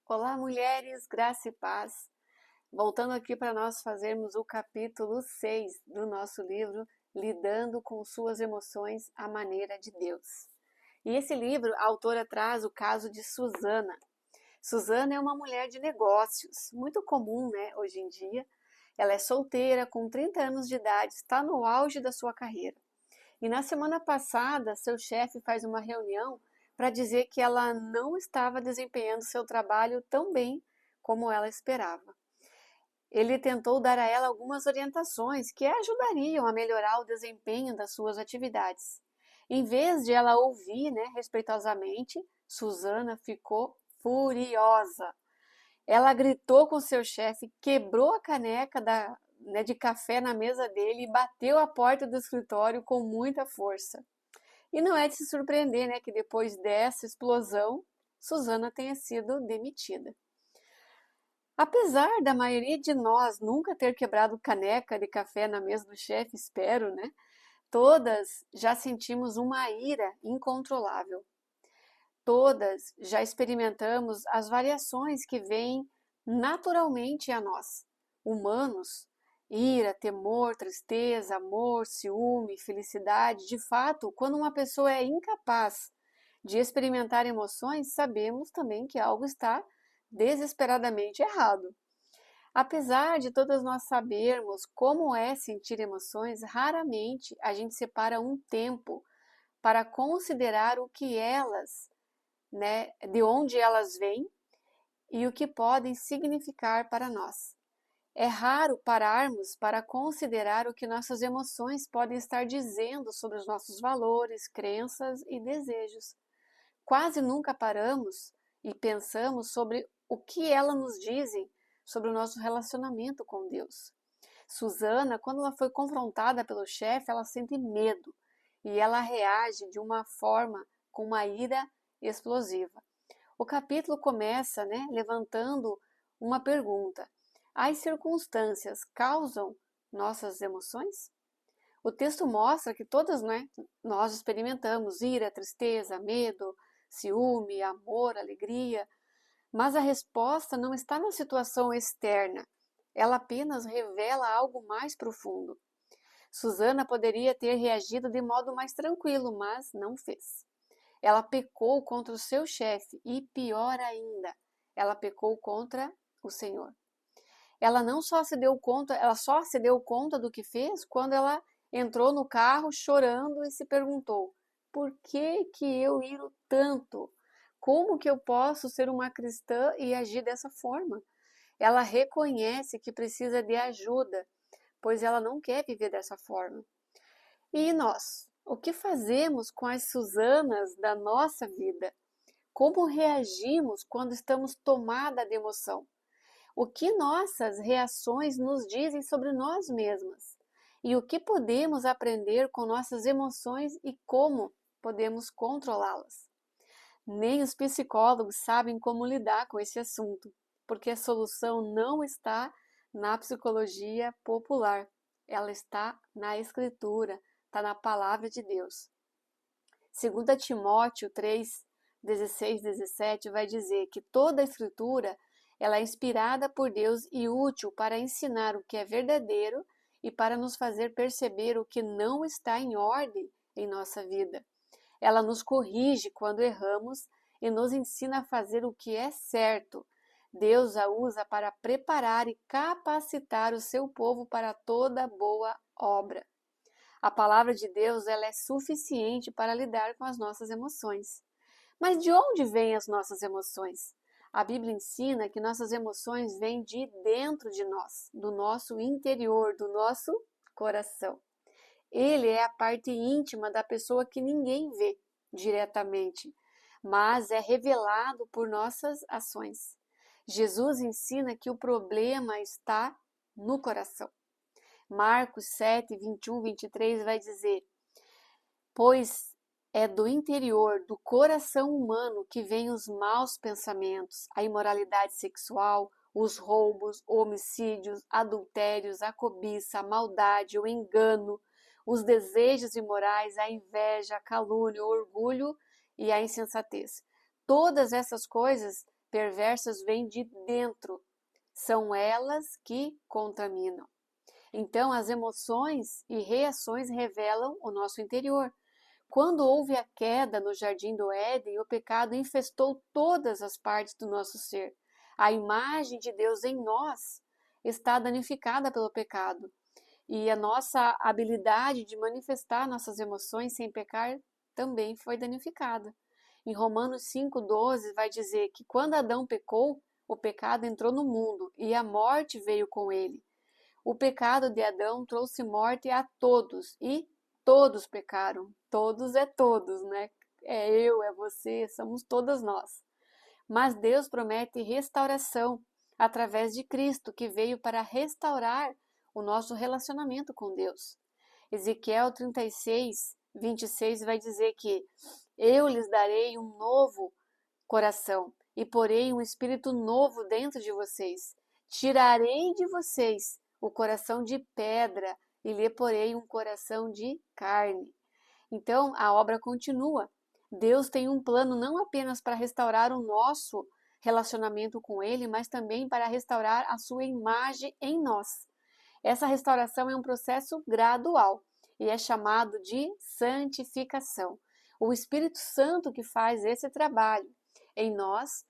Olá, mulheres, graça e paz. Voltando aqui para nós fazermos o capítulo 6 do nosso livro, Lidando com Suas Emoções à Maneira de Deus. E esse livro, a autora traz o caso de Susana. Susana é uma mulher de negócios, muito comum, né, hoje em dia. Ela é solteira, com 30 anos de idade, está no auge da sua carreira. E na semana passada, seu chefe faz uma reunião para dizer que ela não estava desempenhando seu trabalho tão bem como ela esperava. Ele tentou dar a ela algumas orientações que a ajudariam a melhorar o desempenho das suas atividades. Em vez de ela ouvir, né, respeitosamente, Susana ficou furiosa. Ela gritou com seu chefe, quebrou a caneca de café na mesa dele e bateu a porta do escritório com muita força. E não é de se surpreender, né, que depois dessa explosão, Susana tenha sido demitida. Apesar da maioria de nós nunca ter quebrado caneca de café na mesa do chefe, espero, né? Todas já sentimos uma ira incontrolável. Todas já experimentamos as variações que vêm naturalmente a nós, humanos, ira, temor, tristeza, amor, ciúme, felicidade. De fato, quando uma pessoa é incapaz de experimentar emoções, sabemos também que algo está desesperadamente errado. Apesar de todas nós sabermos como é sentir emoções, raramente a gente separa um tempo para considerar o que elas, né, de onde elas vêm e o que podem significar para nós. É raro pararmos para considerar o que nossas emoções podem estar dizendo sobre os nossos valores, crenças e desejos. Quase nunca paramos e pensamos sobre o que elas nos dizem sobre o nosso relacionamento com Deus. Susana, quando ela foi confrontada pelo chefe, ela sente medo e ela reage de uma forma com uma ira explosiva. O capítulo começa, né, levantando uma pergunta: as circunstâncias causam nossas emoções? O texto mostra que todas, né, nós experimentamos ira, tristeza, medo, ciúme, amor, alegria, mas a resposta não está na situação externa. Ela apenas revela algo mais profundo. Susana poderia ter reagido de modo mais tranquilo, mas não fez. Ela pecou contra o seu chefe e, pior ainda, ela pecou contra o Senhor. Ela não só se deu conta, ela só se deu conta do que fez quando ela entrou no carro chorando e se perguntou: por que que eu iro tanto? Como que eu posso ser uma cristã e agir dessa forma? Ela reconhece que precisa de ajuda, pois ela não quer viver dessa forma. E nós? O que fazemos com as Susanas da nossa vida? Como reagimos quando estamos tomadas de emoção? O que nossas reações nos dizem sobre nós mesmas? E o que podemos aprender com nossas emoções e como podemos controlá-las? Nem os psicólogos sabem como lidar com esse assunto, porque a solução não está na psicologia popular, ela está na Escritura, está na Palavra de Deus. 2 Timóteo 3, 16, 17 vai dizer que toda a Escritura ela é inspirada por Deus e útil para ensinar o que é verdadeiro e para nos fazer perceber o que não está em ordem em nossa vida. Ela nos corrige quando erramos e nos ensina a fazer o que é certo. Deus a usa para preparar e capacitar o seu povo para toda boa obra. A palavra de Deus ela é suficiente para lidar com as nossas emoções. Mas de onde vêm as nossas emoções? A Bíblia ensina que nossas emoções vêm de dentro de nós, do nosso interior, do nosso coração. Ele é a parte íntima da pessoa que ninguém vê diretamente, mas é revelado por nossas ações. Jesus ensina que o problema está no coração. Marcos 7, 21, 23 vai dizer: pois é do interior, do coração humano que vêm os maus pensamentos, a imoralidade sexual, os roubos, homicídios, adultérios, a cobiça, a maldade, o engano, os desejos imorais, a inveja, a calúnia, o orgulho e a insensatez. Todas essas coisas perversas vêm de dentro. São elas que contaminam. Então, as emoções e reações revelam o nosso interior. Quando houve a queda no Jardim do Éden, o pecado infestou todas as partes do nosso ser. A imagem de Deus em nós está danificada pelo pecado. E a nossa habilidade de manifestar nossas emoções sem pecar também foi danificada. Em Romanos 5,12 vai dizer que quando Adão pecou, o pecado entrou no mundo e a morte veio com ele. O pecado de Adão trouxe morte a todos e todos pecaram. Todos é todos, né? É eu, é você, somos todas nós. Mas Deus promete restauração através de Cristo, que veio para restaurar o nosso relacionamento com Deus. Ezequiel 36, 26 vai dizer que eu lhes darei um novo coração e porei um espírito novo dentro de vocês. Tirarei de vocês o coração de pedra e lhe porei um coração de carne. Então, a obra continua. Deus tem um plano não apenas para restaurar o nosso relacionamento com Ele, mas também para restaurar a sua imagem em nós. Essa restauração é um processo gradual e é chamado de santificação. O Espírito Santo que faz esse trabalho em nós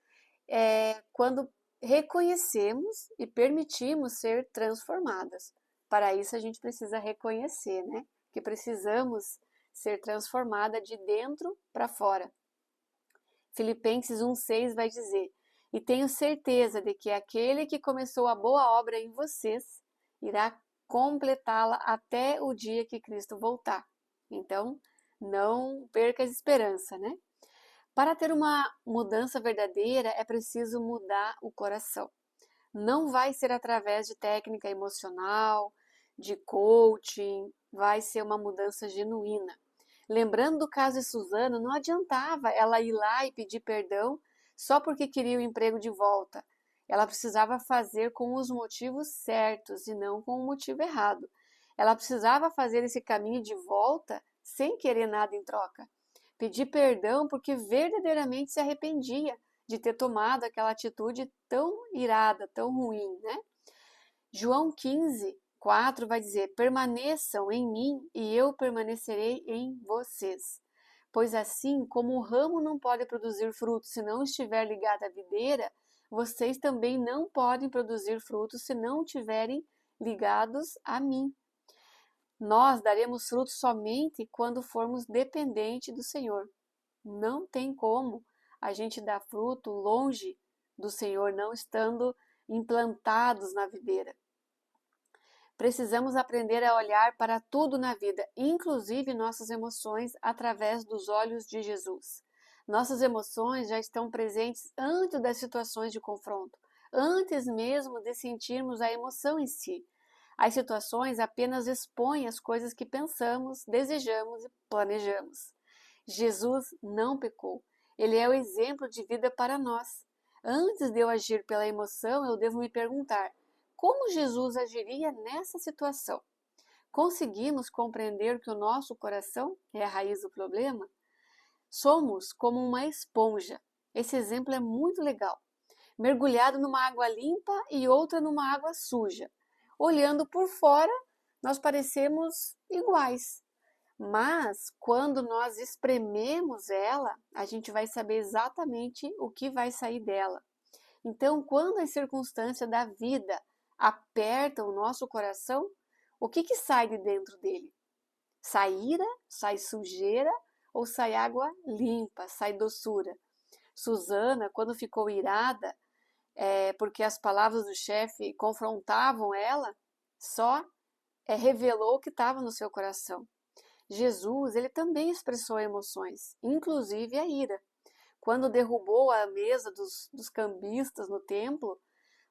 quando reconhecemos e permitimos ser transformadas. Para isso a gente precisa reconhecer, né? Que precisamos ser transformada de dentro para fora. Filipenses 1,6 vai dizer: e tenho certeza de que aquele que começou a boa obra em vocês irá completá-la até o dia que Cristo voltar. Então, não perca a esperança, né? Para ter uma mudança verdadeira, é preciso mudar o coração. Não vai ser através de técnica emocional, de coaching, vai ser uma mudança genuína. Lembrando do caso de Suzana, não adiantava ela ir lá e pedir perdão só porque queria o emprego de volta. Ela precisava fazer com os motivos certos e não com o motivo errado. Ela precisava fazer esse caminho de volta sem querer nada em troca. Pedir perdão porque verdadeiramente se arrependia de ter tomado aquela atitude tão irada, tão ruim, né? João 15, 4 vai dizer: permaneçam em mim e eu permanecerei em vocês. Pois assim como o ramo não pode produzir frutos se não estiver ligado à videira, vocês também não podem produzir frutos se não estiverem ligados a mim. Nós daremos frutos somente quando formos dependentes do Senhor. Não tem como a gente dar fruto longe do Senhor, não estando implantados na videira. Precisamos aprender a olhar para tudo na vida, inclusive nossas emoções, através dos olhos de Jesus. Nossas emoções já estão presentes antes das situações de confronto, antes mesmo de sentirmos a emoção em si. As situações apenas expõem as coisas que pensamos, desejamos e planejamos. Jesus não pecou. Ele é o exemplo de vida para nós. Antes de eu agir pela emoção, eu devo me perguntar: como Jesus agiria nessa situação? Conseguimos compreender que o nosso coração é a raiz do problema? Somos como uma esponja. Esse exemplo é muito legal. Mergulhado numa água limpa e outra numa água suja. Olhando por fora, nós parecemos iguais. Mas, quando nós esprememos ela, a gente vai saber exatamente o que vai sair dela. Então, quando as circunstâncias da vida apertam o nosso coração, o que sai de dentro dele? Sai ira, sai sujeira ou sai água limpa, sai doçura? Susana, quando ficou irada, porque as palavras do chefe confrontavam ela, só revelou o que estava no seu coração. Jesus, ele também expressou emoções, inclusive a ira. Quando derrubou a mesa dos cambistas no templo,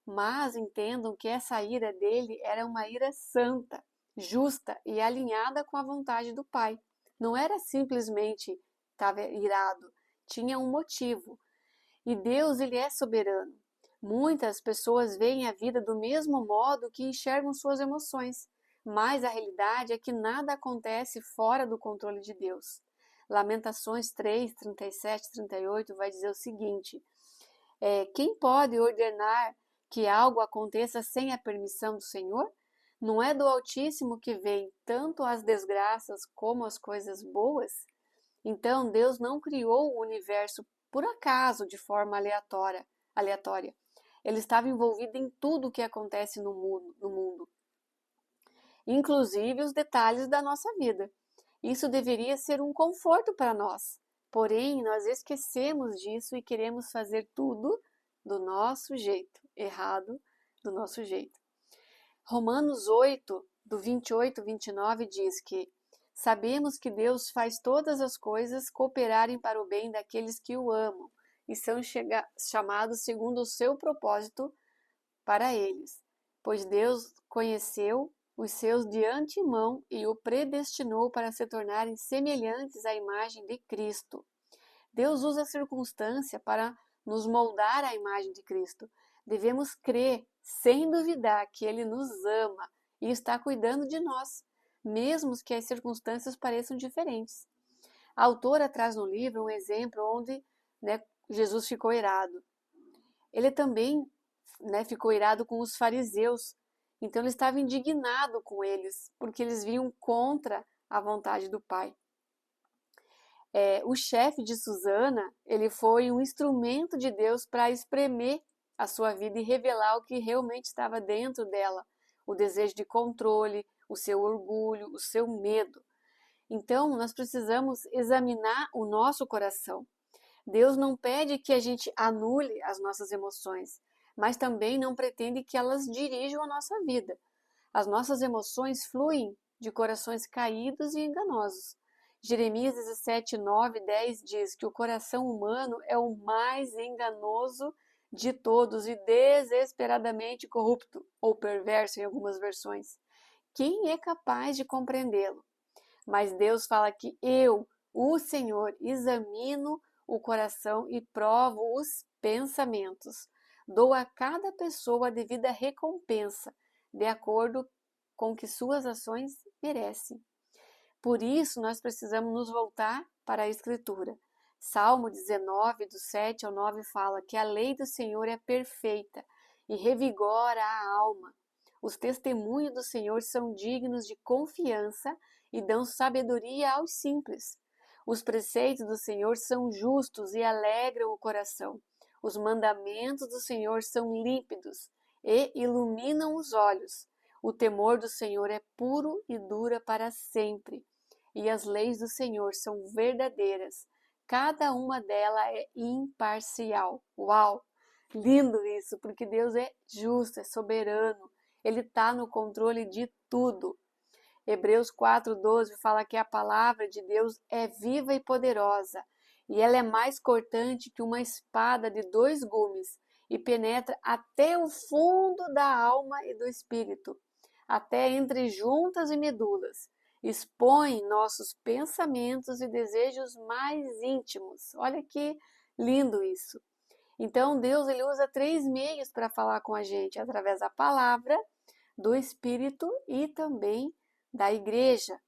mas entendam que essa ira dele era uma ira santa, justa e alinhada com a vontade do Pai. Não era simplesmente estava irado, tinha um motivo. E Deus, ele é soberano. Muitas pessoas veem a vida do mesmo modo que enxergam suas emoções, mas a realidade é que nada acontece fora do controle de Deus. Lamentações 3, 37, 38 vai dizer o seguinte: Quem pode ordenar que algo aconteça sem a permissão do Senhor? Não é do Altíssimo que vem tanto as desgraças como as coisas boas? Então, Deus não criou o universo por acaso, de forma aleatória. Ele estava envolvido em tudo o que acontece no mundo, inclusive os detalhes da nossa vida. Isso deveria ser um conforto para nós. Porém, nós esquecemos disso e queremos fazer tudo do nosso jeito, errado do nosso jeito. Romanos 8, do 28 e 29 diz que sabemos que Deus faz todas as coisas cooperarem para o bem daqueles que o amam e são chamados segundo o seu propósito para eles. Pois Deus conheceu os seus de antemão e o predestinou para se tornarem semelhantes à imagem de Cristo. Deus usa a circunstância para nos moldar à imagem de Cristo. Devemos crer, sem duvidar, que Ele nos ama e está cuidando de nós, mesmo que as circunstâncias pareçam diferentes. A autora traz no livro um exemplo onde Jesus ficou irado. Ele também ficou irado com os fariseus. Então ele estava indignado com eles, porque eles vinham contra a vontade do Pai. O chefe de Susana, ele foi um instrumento de Deus para espremer a sua vida e revelar o que realmente estava dentro dela, o desejo de controle, o seu orgulho, o seu medo. Então, nós precisamos examinar o nosso coração. Deus não pede que a gente anule as nossas emoções, mas também não pretende que elas dirijam a nossa vida. As nossas emoções fluem de corações caídos e enganosos. Jeremias 17, 9 e 10 diz que o coração humano é o mais enganoso de todos e desesperadamente corrupto, ou perverso em algumas versões. Quem é capaz de compreendê-lo? Mas Deus fala que eu, o Senhor, examino o coração e provo os pensamentos. Dou a cada pessoa a devida recompensa, de acordo com que suas ações merecem. Por isso, nós precisamos nos voltar para a Escritura. Salmo 19, do 7 ao 9, fala que a lei do Senhor é perfeita e revigora a alma. Os testemunhos do Senhor são dignos de confiança e dão sabedoria aos simples. Os preceitos do Senhor são justos e alegram o coração. Os mandamentos do Senhor são límpidos e iluminam os olhos. O temor do Senhor é puro e dura para sempre. E as leis do Senhor são verdadeiras. Cada uma delas é imparcial. Uau! Lindo isso, porque Deus é justo, é soberano. Ele está no controle de tudo. Hebreus 4:12 fala que a palavra de Deus é viva e poderosa, e ela é mais cortante que uma espada de 2 gumes, e penetra até o fundo da alma e do espírito, até entre juntas e medulas. Expõe nossos pensamentos e desejos mais íntimos. Olha que lindo isso. Então Deus ele usa 3 meios para falar com a gente, através da palavra, do Espírito e também da igreja.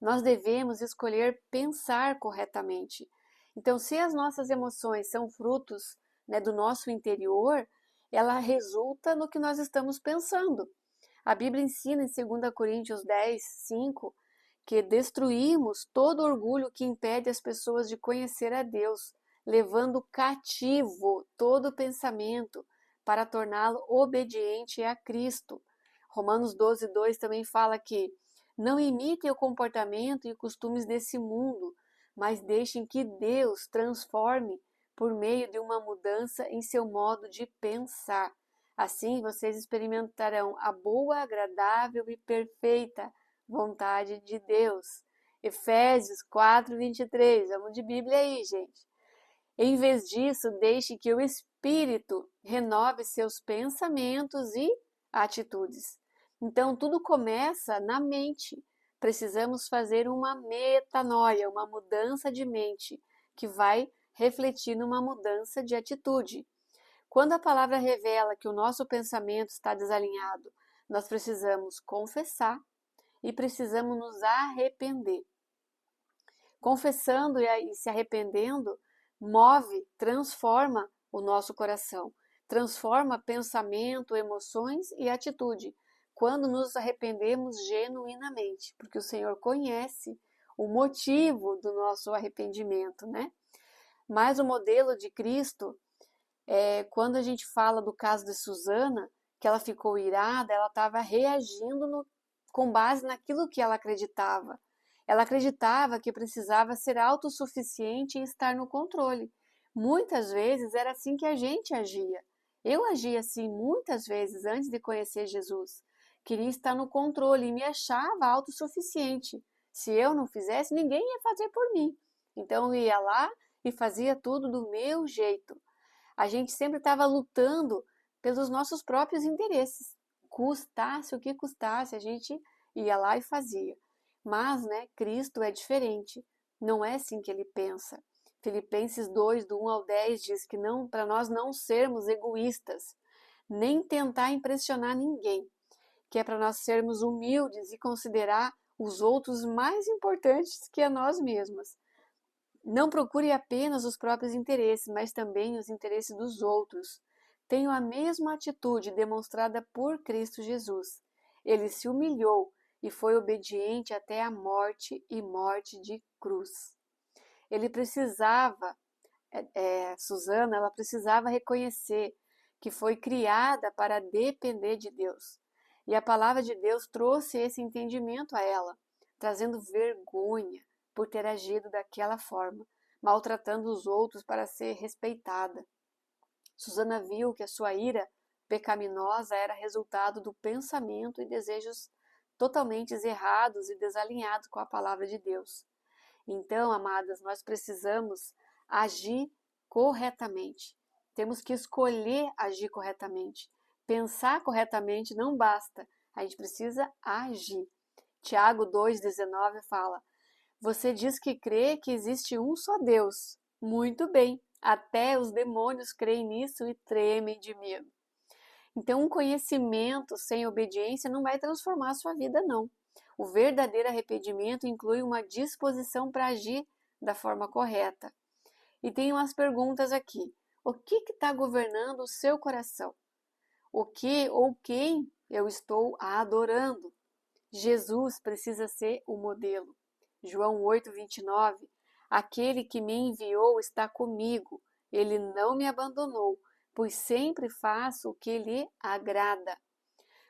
Nós devemos escolher pensar corretamente. Então, se as nossas emoções são frutos do nosso interior, ela resulta no que nós estamos pensando. A Bíblia ensina em 2 Coríntios 10, 5, que destruímos todo orgulho que impede as pessoas de conhecer a Deus, levando cativo todo pensamento para torná-lo obediente a Cristo. Romanos 12, 2 também fala que não imitem o comportamento e costumes desse mundo, mas deixem que Deus transforme por meio de uma mudança em seu modo de pensar. Assim vocês experimentarão a boa, agradável e perfeita vontade de Deus. Efésios 4, 23. Vamos de Bíblia aí, gente. Em vez disso, deixe que o Espírito renove seus pensamentos e atitudes. Então, tudo começa na mente. Precisamos fazer uma metanoia, uma mudança de mente, que vai refletir numa mudança de atitude. Quando a palavra revela que o nosso pensamento está desalinhado, nós precisamos confessar e precisamos nos arrepender. Confessando e se arrependendo, move, transforma o nosso coração, transforma pensamento, emoções e atitude, quando nos arrependemos genuinamente, porque o Senhor conhece o motivo do nosso arrependimento, né? Mas o modelo de Cristo, quando a gente fala do caso de Susana, que ela ficou irada, ela estava reagindo com base naquilo que ela acreditava. Ela acreditava que precisava ser autossuficiente e estar no controle. Muitas vezes era assim que a gente agia. Eu agia assim muitas vezes antes de conhecer Jesus. Queria estar no controle e me achava autossuficiente. Se eu não fizesse, ninguém ia fazer por mim. Então eu ia lá e fazia tudo do meu jeito. A gente sempre estava lutando pelos nossos próprios interesses. Custasse o que custasse, a gente ia lá e fazia. Mas, né, Cristo é diferente. Não é assim que ele pensa. Filipenses 2, do 1 ao 10, diz que não, para nós não sermos egoístas, nem tentar impressionar ninguém, que é para nós sermos humildes e considerar os outros mais importantes que a nós mesmos. Não procure apenas os próprios interesses, mas também os interesses dos outros. Tenha a mesma atitude demonstrada por Cristo Jesus. Ele se humilhou e foi obediente até a morte e morte de cruz. Ele precisava, Susana, ela precisava reconhecer que foi criada para depender de Deus. E a palavra de Deus trouxe esse entendimento a ela, trazendo vergonha por ter agido daquela forma, maltratando os outros para ser respeitada. Susana viu que a sua ira pecaminosa era resultado do pensamento e desejos totalmente errados e desalinhados com a palavra de Deus. Então, amadas, nós precisamos agir corretamente. Temos que escolher agir corretamente. Pensar corretamente não basta, a gente precisa agir. Tiago 2,19 fala: Você diz que crê que existe um só Deus. Muito bem, até os demônios creem nisso e tremem de medo. Então, um conhecimento sem obediência não vai transformar a sua vida, não. O verdadeiro arrependimento inclui uma disposição para agir da forma correta. E tem umas perguntas aqui. O que está governando o seu coração? O que ou quem eu estou adorando? Jesus precisa ser o modelo. João 8:29. Aquele que me enviou está comigo. Ele não me abandonou, pois sempre faço o que lhe agrada.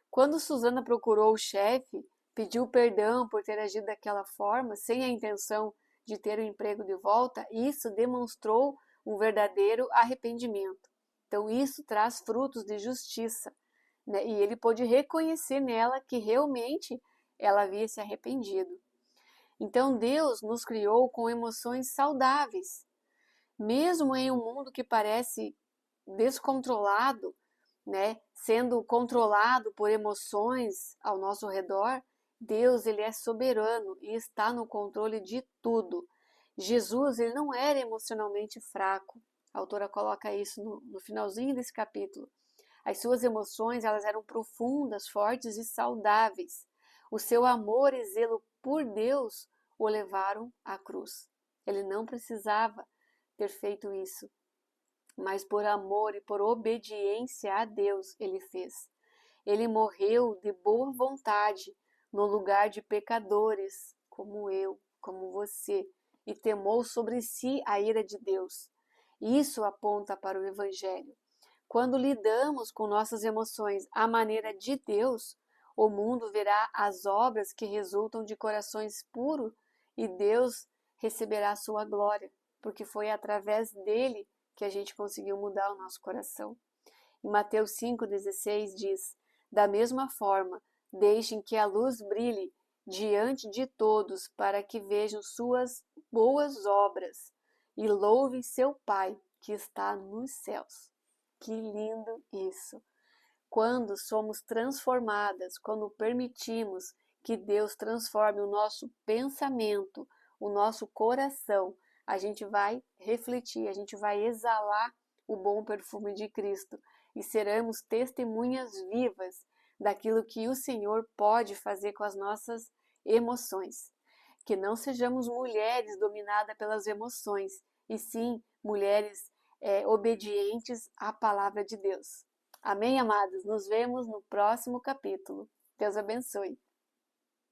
Quando Susana procurou o chefe, pediu perdão por ter agido daquela forma, sem a intenção de ter o emprego de volta, isso demonstrou um verdadeiro arrependimento. Então, isso traz frutos de justiça, né? E ele pôde reconhecer nela que realmente ela havia se arrependido. Então, Deus nos criou com emoções saudáveis. Mesmo em um mundo que parece descontrolado, né, sendo controlado por emoções ao nosso redor, Deus, ele é soberano e está no controle de tudo. Jesus, ele não era emocionalmente fraco. A autora coloca isso no finalzinho desse capítulo. As suas emoções, elas eram profundas, fortes e saudáveis. O seu amor e zelo por Deus o levaram à cruz. Ele não precisava ter feito isso, mas por amor e por obediência a Deus ele fez. Ele morreu de boa vontade no lugar de pecadores, como eu, como você, e temou sobre si a ira de Deus. Isso aponta para o Evangelho. Quando lidamos com nossas emoções à maneira de Deus, o mundo verá as obras que resultam de corações puros e Deus receberá a sua glória, porque foi através dele que a gente conseguiu mudar o nosso coração. Em Mateus 5,16 diz: Da mesma forma, deixem que a luz brilhe diante de todos, para que vejam suas boas obras e louvem seu Pai que está nos céus. Que lindo isso! Quando somos transformadas, quando permitimos que Deus transforme o nosso pensamento, o nosso coração, a gente vai refletir, a gente vai exalar o bom perfume de Cristo e seremos testemunhas vivas daquilo que o Senhor pode fazer com as nossas emoções. Que não sejamos mulheres dominadas pelas emoções, e sim mulheres obedientes à palavra de Deus. Amém, amados? Nos vemos no próximo capítulo. Deus abençoe.